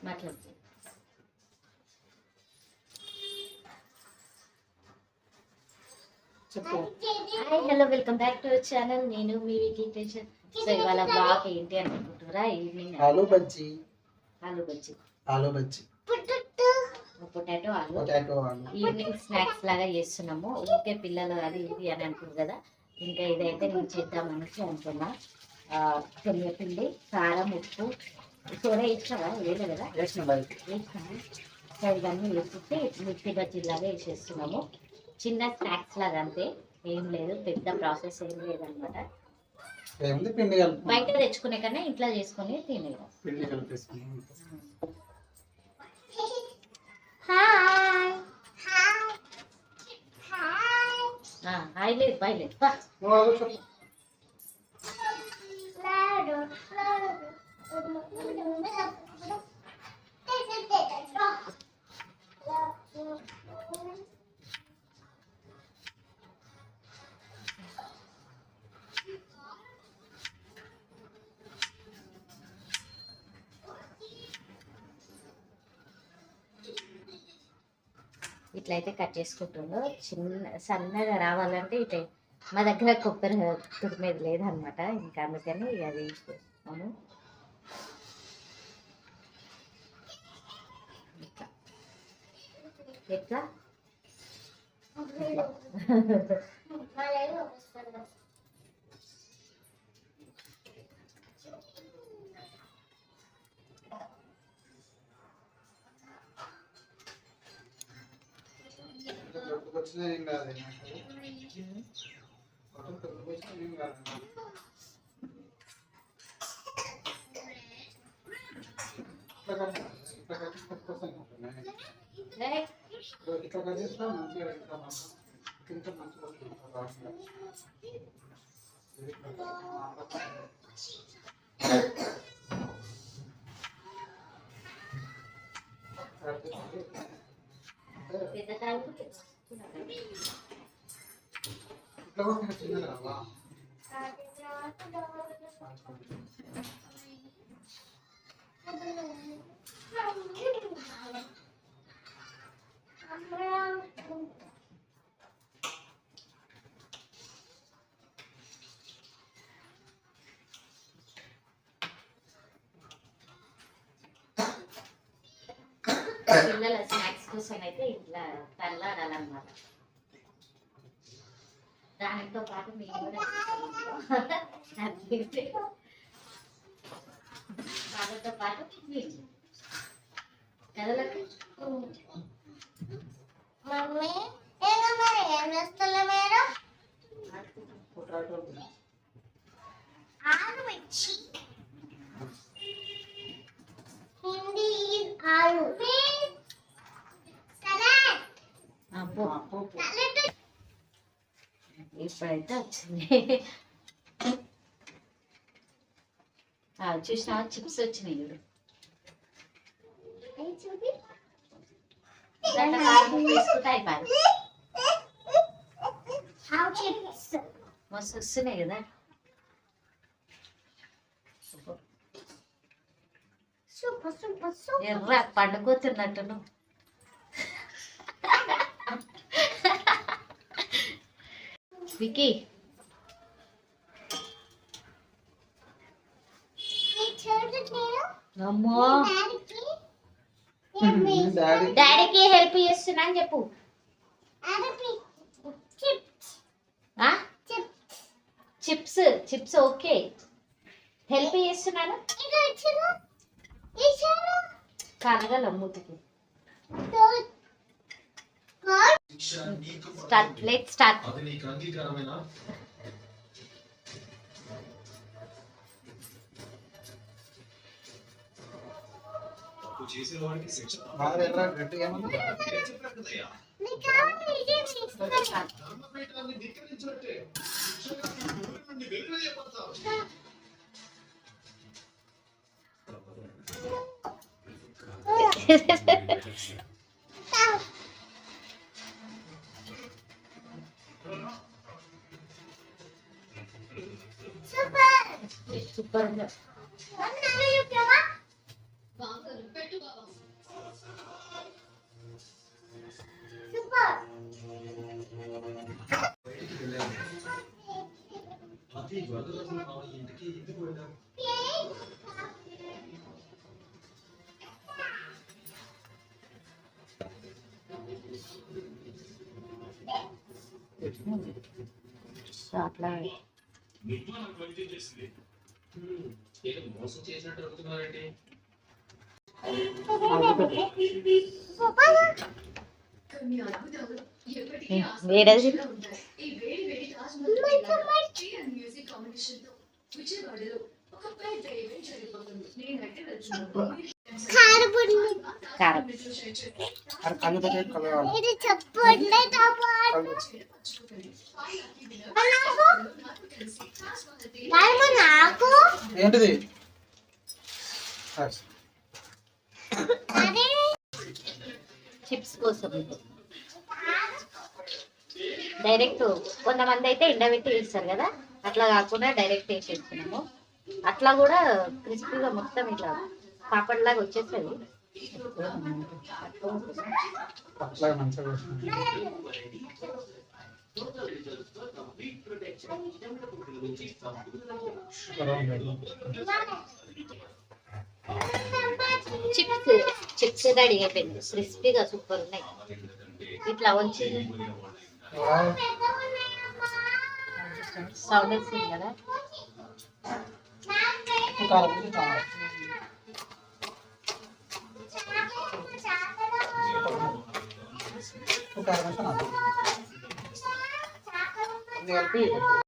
మాట్లాడు. చెప్పు. Hi hello welcome back to our channel. నేను మీ వీక్లీ టెన్షన్. సో ఇవాళ బ్లాగ్ ఏంటి అనుకుంటున్నారా? ఈవినింగ్ ఆలు బజ్జీ పొటాటో ఆలు ఈవినింగ్ స్నాక్స్ లాగా చేస్తున్నాము. ఊరికే పిల్లలు అది ఇది అని అంటారు కదా, ఇంకా ఇదైతే నేను చేద్దామనేసి అనుకున్నా. శనగపిండి, కారం, ఉప్పు, సోడా వేసినావా? వేరే కదా వేసినాము. సో ఇవన్నీ వేసుకుంటే మిర్చి బజ్జీలాగా వేసేస్తున్నాము. చిన్న స్నాక్స్ లాగా అంతే, ఏం లేదు, పెద్ద ప్రాసెస్ ఏం లేదనమాట. బయట తెచ్చుకునే కన్నా ఇంట్లో చేసుకుని తినేది. హాయ్ లేదు బాయ్ లేదు. ఇట్లయితే కట్ చేసుకుంటుందో చిన్న సన్నగా రావాలంటే ఇట్లా. మా దగ్గర కొబ్బరి తురిమేది లేదనమాట, ఇంకా అందుకని అది చేస్తాము. ఎట్లా పిల్లల స్నాక్స్ కోసం అయితే ఇట్లా తల్లాడాలన్నమాట. దానితో పాటు మేము కూడా దానితో పాటు కదలకి మమ్మీ ఏం చేస్తున్నా మేడం? ఆలు మిర్చి, హిందీ ఆలు, ఇప్పుడైతే వచ్చింది. చూసినా చిప్స్ వచ్చినాయి చూడు. వేసుకుంటే అయిపోయి మస్తు వస్తున్నాయి కదా. ఎర్ర పండుకోతున్నట్టును. వికీ అమ్మో డాడీకి హెల్ప్ చేస్తున్నా అని చెప్పు. చిప్స్ చిప్స్ ఓకే, హెల్ప్ చేస్తున్నాను. కనగల మూతికి. Start, let's start. చేసేవాడికి శిక్ష ధర్మపీఠాన్ని ధిక్కరించినట్టే నుండి వెలువరియబడతావు. సూపర్. పెట్టు బాబా. రోజులు మా ఇంటికి ఎందుకు వెళ్ళావు? అట్లా నువ్వు నాకు వైద్యం చేసింది. ఏదో మోసం చేసినట్టు అడుగుతున్నారంటే వేరేది కారం ఇది చెప్పండి నాకు ఏంటిది అదే చిప్స్ కోసం డైరెక్ట్ కొంతమంది అయితే ఎండబెట్టి వేస్తారు కదా, అట్లా కాకుండా డైరెక్ట్ వేసేస్తున్నాము. అట్లా కూడా క్రిస్పీగా మొత్తం ఇట్లా పాపడ్లాగా వచ్చేస్తుంది. అట్లా మంచిగా చిప్స్ చిప్స్ రెడీ అయిపోయింది, క్రిస్పీగా సూపర్ ఉన్నాయి. ఇట్లా వచ్చి సౌండ్ వస్తుంది కదా. కలిపి